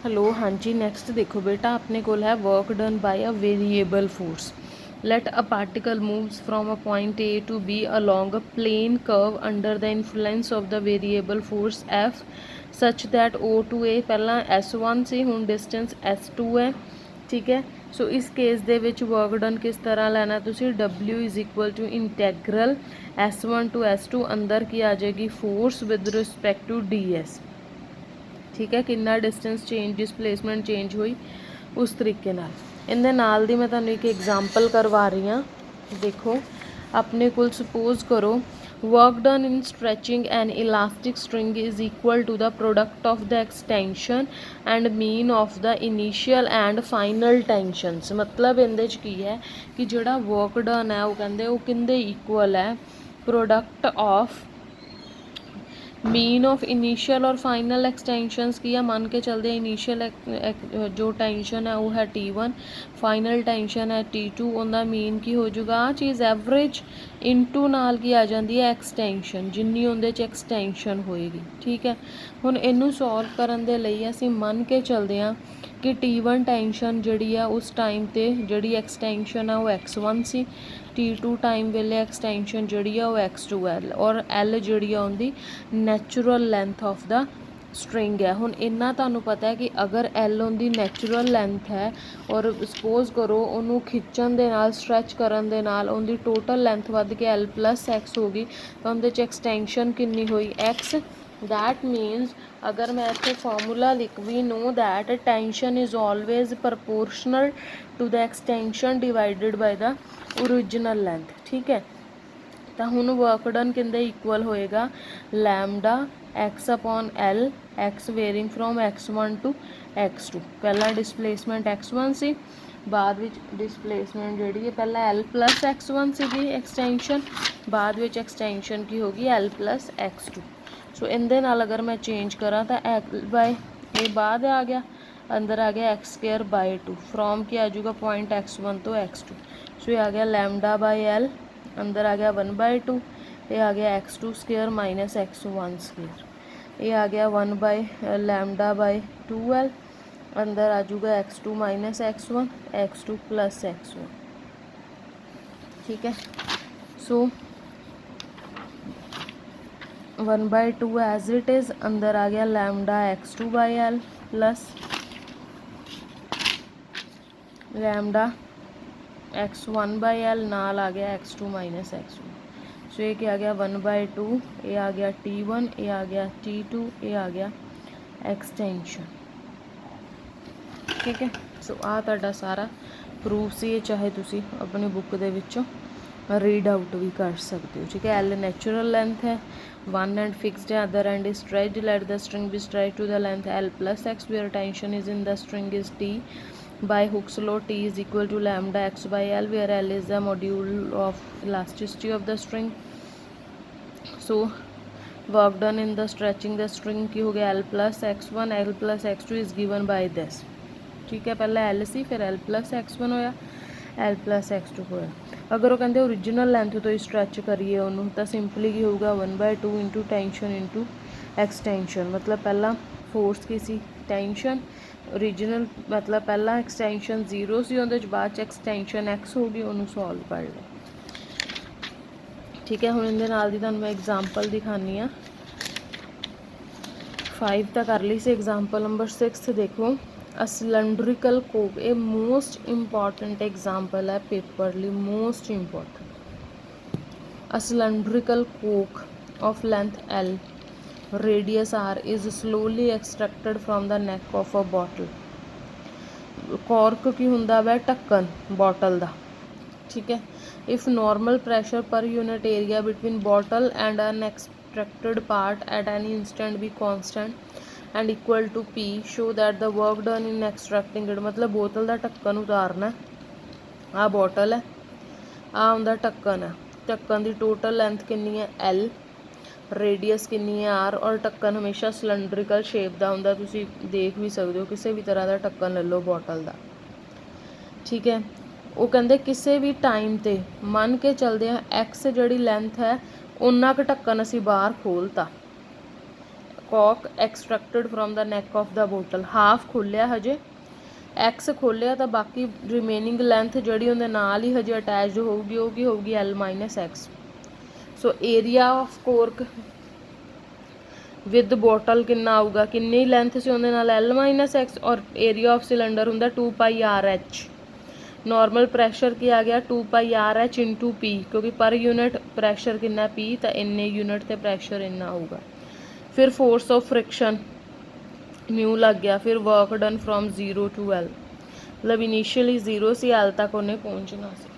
Hello, हाँ जी। Next देखो बेटा, अपने को है work done by a variable force. Let a particle moves from a point A to B along a plane curve under the influence of the variable force F such that O to A पहला S1 ਸੀ, ਹੁਣ distance S2 है। ठीक है। सो इस case ਦੇ ਵਿੱਚ work done किस तरह ਲੈਣਾ ਤੁਸੀਂ, W is equal to integral S1 to S2 अंदर की आ जाएगी force with respect to DS। ठीक है, कितना डिस्टेंस चेंज डिसप्लेसमेंट चेंज हुई उस तरीके नाल। इहदे नाल दी मैं तुहानूं एक एग्जाम्पल करवा रही हाँ। देखो, अपने को सपोज करो work done in stretching an elastic string is equal to the product of the extension and mean of the initial and final tensions. मतलब इहदे च की है कि जिहड़ा वर्क डन है वो कहंदे वो किंदे इक्वल है, product of mean of initial और फाइनल एक्सटेंशंस की है। मान के चलते हैं इनीशियल जो टेंशन है वो है T1, फाइनल टेंशन है T2। उनका मीन की हो जाएगा आ चीज़ एवरेज इनटू नाल की आ जाती है एक्सटेंशन, जिन्नी उहदे च एक्सटेंशन होएगी। ठीक है, हुण इनू सॉल्व करन दे लई असीं मन के चलते हैं कि T1 टेंशन जिहड़ी आ उस टाइम ते जिहड़ी एक्सटेंशन है वो X1 सी, T2 टाइम वेले एक्सटेंशन जिहड़ी आ वो X2 है, और L जिहड़ी आ उहदी natural length of the string है। हुण इन्ना तुहानूं पता है कि अगर L उहदी नैचुरल लेंथ है और सपोज करो उहनूं खिच्चण दे नाल स्ट्रैच करन दे नाल उहदी टोटल लेंथ वध के L प्लस X हो गई, तो उहदे च एक्सटेंशन कितनी हुई X। दैट मीनस अगर मैं इत्थे फॉर्मूला लिख we know that tension is always proportional to the extension divided by the original length. ठीक है, तो हुण वर्क डन किंदे इक्वल होएगा, lambda X upon L, X varying from X1 to X2। पहला डिसप्लेसमेंट X1 सी, बाद विच displacement जिहड़ी है पहला L प्लस X1 सीगी एक्सटेंशन, बाद विच एक्सटेंशन की होगी L प्लस X2। सो इहदे नाल अगर मैं चेंज करा तो L बाय ये बाद आ गया, अंदर आ गया एक्स स्केयर बाय 2, फ्रॉम की आ जाऊगा पॉइंट X1 तो X2। सो ये आ गया लैमडा बाय L, अंदर आ गया 1/2, ये आ गया X2 square minus X1 square, ये आ गया 1 बाय लैमडा बाय 2L, अंदर आ जाऊगा X2 minus X1, X2 plus X1। ठीक है, सो 1/2 एज इट इज़, अंदर आ गया lambda X2 by L plus lambda X1 by L, नाल आ गया X2 माइनस X1। सो ये क्या आ गया 1/2, ये आ गया T1, ये आ गया T2, ये आ गया एक्सटेंशन। ठीक है, सो आ तुहाडा सारा प्रूफ सी, चाहे तुसी अपनी बुक दे विचों रीड आउट भी कर सकते हो। ठीक है, L नैचुरल लेंथ है, वन एंड फिक्सड है, other end is stretched, let the string be stretched to the length L plus X where tension is in the string is T by Hooke's law T is equal to lambda X by L where L is the module of elasticity of the string. So work done in the stretching the string की हो गया L plus X1, L plus X2 is given by this। ठीक है, पहले L सी फिर L plus X1 होया, L plus X2 होया। अगर वो कहते ओरिजिनल लेंथ तो स्ट्रैच करिए उन्होंने, तो सिंपली की होगा 1/2 इंटू टेंशन इंटू एक्सटेंशन। मतलब पहला फोर्स की सी टेंशन ओरिजिनल, मतलब पहला एक्सटेंशन 0 सी, उहदे बाद एक्सटेंशन X होगी, उन्होंने सॉल्व कर लो। ठीक है, हुण इहदे नाल दी तुहानूं मैं एग्जाम्पल दिखानी हाँ। 5 तो कर ली सी, एग्जाम्पल नंबर 6 देखो, अ सिलेंड्रिकल कोक, ये मोस्ट इंपॉर्टेंट एग्जाम्पल है पेपर लिए, most important. A cylindrical Coke of length L, radius R is slowly extracted from the neck of a bottle। Cork की हुंदा वै ढक्कन बॉटल दा। ठीक है, if normal pressure per unit area between bottle and unextracted part at any instant भी constant and equal to P, show that the work done in extracting it. मतलब बोतल का ढक्कन उतारना है, आ बॉटल है, आ उनका ढक्कन है, ढक्कन की टोटल लेंथ कितनी है L, रेडियस कितनी है R, और ढक्कन हमेशा सिलेंड्रिकल शेप का होंगे, तुसी देख भी सकते हो किसी भी तरह का ढक्कन ले लो बॉटल का। ठीक है, वो कहते किसी भी टाइम ते मन के चलते हैं X जी लेंथ है उन्ना क ढक्कन असी बाहर खोलता, कॉक extracted from the neck of the bottle. Half खोलिया हजे, एक्स खोलिया तो बाकी रिमेनिंग लेंथ जिहड़ी उहदे नाल ही हजे अटैच्ड होगी वो की होगी L minus x. So area of cork with bottle कितना आऊगा, किन्नी लेंथ से उहदे नाल एल माइनस एक्स, और एरिया ऑफ सिलेंडर हुंदा 2 पाई आर एच। नॉर्मल प्रैशर की आ गया 2 पाई आर एच इंटू पी, क्योंकि पर यूनिट प्रैशर कितना पी, तो इन्ने यूनिट ते प्रैशर इन्ना आऊगा। फिर फोर्स ऑफ फ्रिक्शन म्यू लग गया, फिर work done from 0 to L, मतलब इनिशियली 0 से एल तक उन्हें पहुँचना सी।